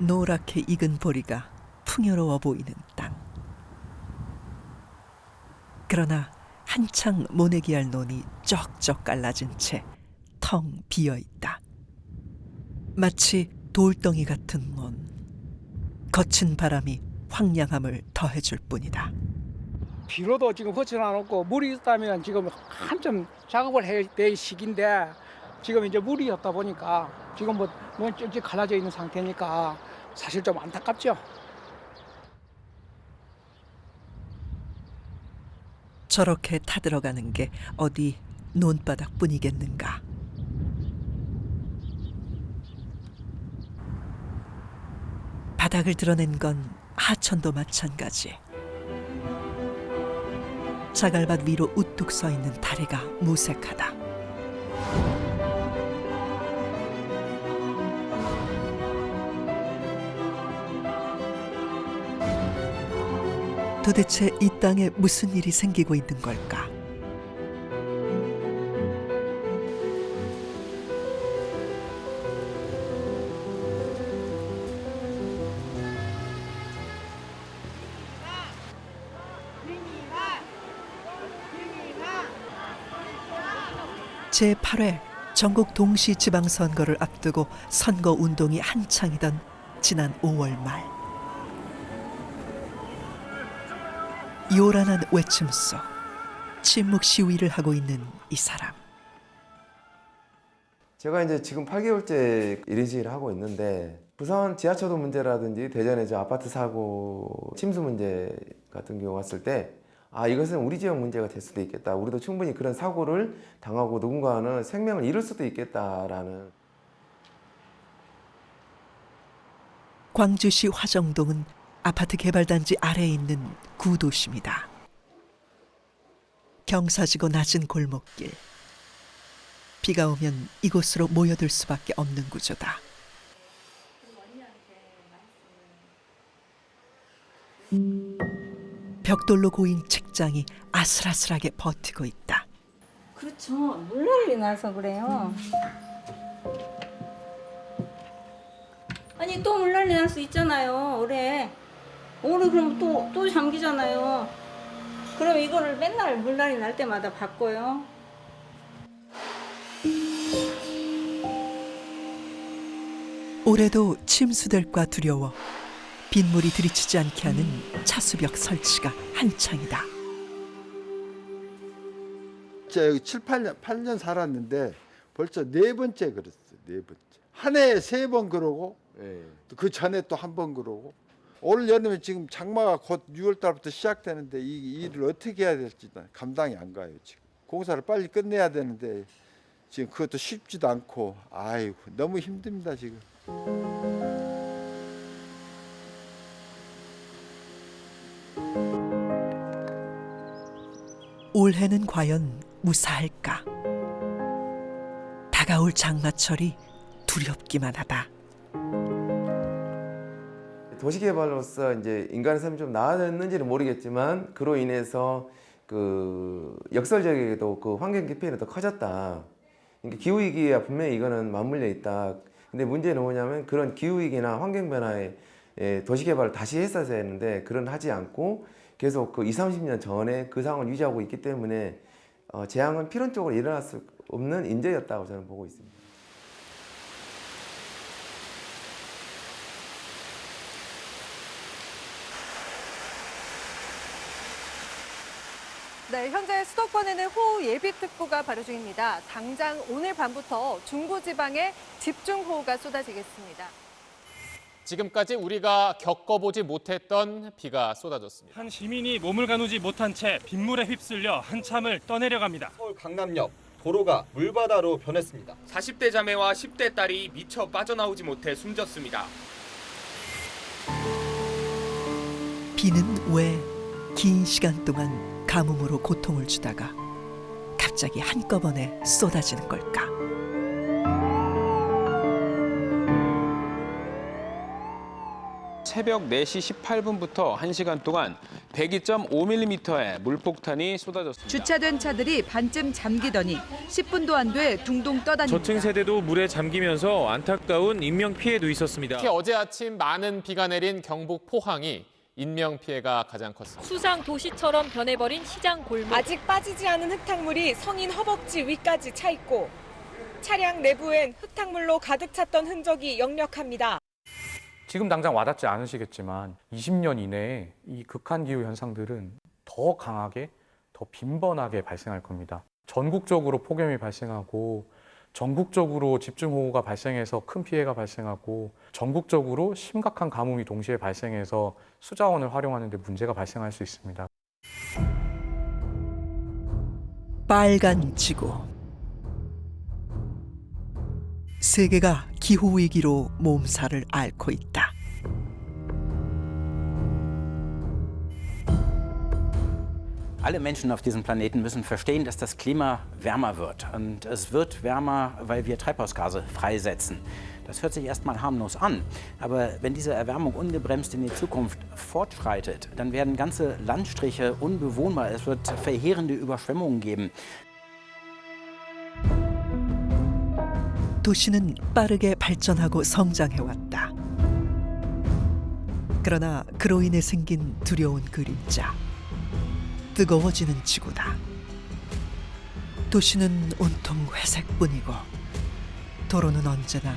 노랗게 익은 보리가 풍요로워 보이는 땅. 그러나 한창 모내기 할 논이 쩍쩍 갈라진 채 텅 비어 있다. 마치 돌덩이 같은 논. 거친 바람이 황량함을 더해줄 뿐이다. 비료도 지금 허치는 않았고 물이 있다면 지금 한참 작업을 해야 될 시기인데 지금 이제 물이 없다 보니까 지금 뭐 쭉쭉 갈라져 있는 상태니까 사실 좀 안타깝죠. 저렇게 타들어가는 게 어디 논바닥뿐이겠는가. 바닥을 드러낸 건 하천도 마찬가지. 자갈밭 위로 우뚝 서 있는 다리가 무색하다. 도대체 이 땅에 무슨 일이 생기고 있는 걸까? 제8회 전국 동시 지방선거를 앞두고 선거 운동이 한창이던 지난 5월 말. 요란한 외침 속 침묵 시위를 하고 있는 이 사람. 제가 이제 지금 8개월째 이런 시위를 하고 있는데 부산 지하철도 문제라든지 대전의 저 아파트 사고 침수 문제 같은 경우 왔을 때 이것은 우리 지역 문제가 될 수도 있겠다. 우리도 충분히 그런 사고를 당하고 누군가는 생명을 잃을 수도 있겠다라는. 광주시 화정동은 아파트 개발단지 아래에 있는 구도심이다. 경사지고 낮은 골목길. 비가 오면 이곳으로 모여들 수밖에 없는 구조다. 벽돌로 고인 책장이 아슬아슬하게 버티고 있다. 그렇죠. 물난리 나서 그래요. 아니 또 물난리 날 수 있잖아요. 올해 그럼 또 잠기잖아요. 그럼 이거를 맨날 물난리 날 때마다 바꿔요. 올해도 침수될까 두려워 빗물이 들이치지 않게 하는 차수벽 설치가 한창이다. 제가 여기 8년 살았는데 벌써 4번째 그랬어요. 4번째. 한 해에 3번 그러고 또 그 전에 또 한 번 그러고 올 여름에 지금 장마가 곧 6월 달부터 시작되는데 이 일을 어떻게 해야 될지 감당이 안 가요. 지금 공사를 빨리 끝내야 되는데 지금 그것도 쉽지도 않고 아이고 너무 힘듭니다 지금. 올해는 과연 무사할까? 다가올 장마철이 두렵기만 하다. 도시개발로서 이제 인간의 삶이 좀 나아졌는지는 모르겠지만 그로 인해서 그 역설적이게도 그 환경 피해는 더 커졌다. 그러니까 기후 위기와 분명히 이거는 맞물려 있다. 근데 문제는 뭐냐면 그런 기후 위기나 환경 변화에 도시개발을 다시 했어야 했는데 그런 하지 않고 계속 그 20, 30년 전에 그 상황을 유지하고 있기 때문에 재앙은 필연적으로 일어날 수 없는 인재였다고 저는 보고 있습니다. 네, 현재 수도권에는 호우 예비특보가 발효 중입니다. 당장 오늘 밤부터 중부지방에 집중호우가 쏟아지겠습니다. 지금까지 우리가 겪어보지 못했던 비가 쏟아졌습니다. 한 시민이 몸을 가누지 못한 채 빗물에 휩쓸려 한참을 떠내려갑니다. 서울 강남역 도로가 물바다로 변했습니다. 40대 자매와 10대 딸이 미처 빠져나오지 못해 숨졌습니다. 비는 왜 긴 시간 동안 가뭄으로 고통을 주다가 갑자기 한꺼번에 쏟아지는 걸까? 새벽 4시 18분부터 1시간 동안 102.5mm의 물폭탄이 쏟아졌습니다. 주차된 차들이 반쯤 잠기더니 10분도 안 돼 둥둥 떠다닙니다. 저층 세대도 물에 잠기면서 안타까운 인명 피해도 있었습니다. 특히 어제 아침 많은 비가 내린 경북 포항이 인명 피해가 가장 컸습니다. 수상 도시처럼 변해버린 시장 골목. 아직 빠지지 않은 흙탕물이 성인 허벅지 위까지 차 있고 차량 내부엔 흙탕물로 가득 찼던 흔적이 역력합니다. 지금 당장 와닿지 않으시겠지만 20년 이내에 이 극한기후 현상들은 더 강하게, 더 빈번하게 발생할 겁니다. 전국적으로 폭염이 발생하고 전국적으로 집중호우가 발생해서 큰 피해가 발생하고 전국적으로 심각한 가뭄이 동시에 발생해서 수자원을 활용하는 데 문제가 발생할 수 있습니다. 빨간 지구. 세계가 기후위기로 몸살을 앓고 있다. Alle Menschen auf diesem Planeten müssen verstehen, dass das Klima wärmer wird. Und es wird wärmer, weil wir Treibhausgase freisetzen. Das hört sich erstmal harmlos an. Aber wenn diese Erwärmung ungebremst in die Zukunft fortschreitet, dann werden ganze Landstriche unbewohnbar. Es wird verheerende Überschwemmungen geben. 도시는 빠르게 발전하고 성장해왔다. 그러나 그로 인해 생긴 두려운 그림자. 뜨거워지는 지구다. 도시는 온통 회색뿐이고 도로는 언제나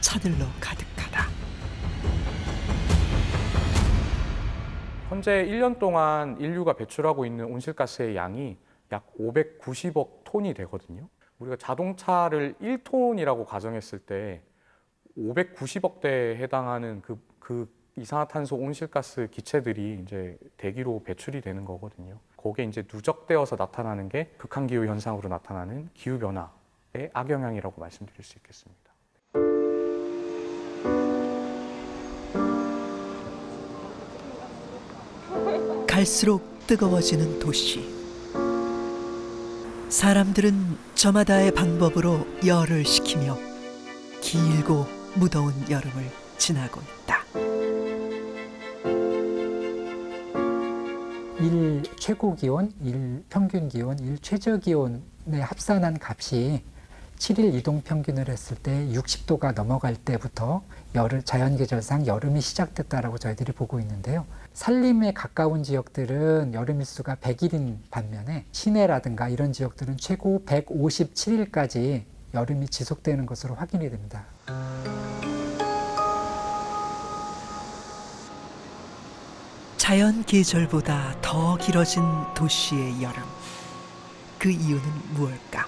차들로 가득하다. 현재 1년 동안 인류가 배출하고 있는 온실가스의 양이 약 590억 톤이 되거든요. 우리가 자동차를 1톤이라고 가정했을 때 590억 대에 해당하는 그 이산화탄소 온실가스 기체들이 이제 대기로 배출이 되는 거거든요. 거기에 이제 누적되어서 나타나는 게 극한기후 현상으로 나타나는 기후변화의 악영향이라고 말씀드릴 수 있겠습니다. 갈수록 뜨거워지는 도시. 사람들은 저마다의 방법으로 열을 식히며 길고 무더운 여름을 지나고 있다. 일 최고 기온, 일 평균 기온, 일 최저 기온의 합산한 값이 7일 이동 평균을 했을 때 60도가 넘어갈 때부터 자연계절상 여름이 시작됐다라고 저희들이 보고 있는데요. 산림에 가까운 지역들은 여름 일수가 100일인 반면에 시내라든가 이런 지역들은 최고 157일까지 여름이 지속되는 것으로 확인이 됩니다. 자연 계절보다 더 길어진 도시의 여름. 그 이유는 무엇일까?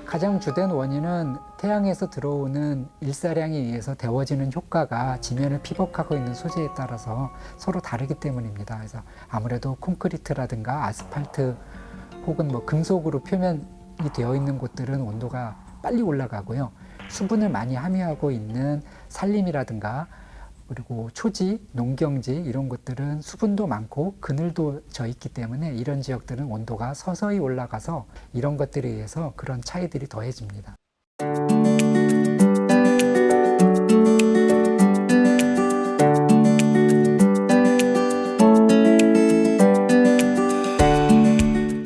가장 주된 원인은 태양에서 들어오는 일사량에 의해서 데워지는 효과가 지면을 피복하고 있는 소재에 따라서 서로 다르기 때문입니다. 그래서 아무래도 콘크리트라든가 아스팔트 혹은 금속으로 표면이 되어 있는 곳들은 온도가 빨리 올라가고요. 수분을 많이 함유하고 있는 산림이라든가 그리고 초지, 농경지 이런 곳들은 수분도 많고 그늘도 져 있기 때문에 이런 지역들은 온도가 서서히 올라가서 이런 것들에 의해서 그런 차이들이 더해집니다.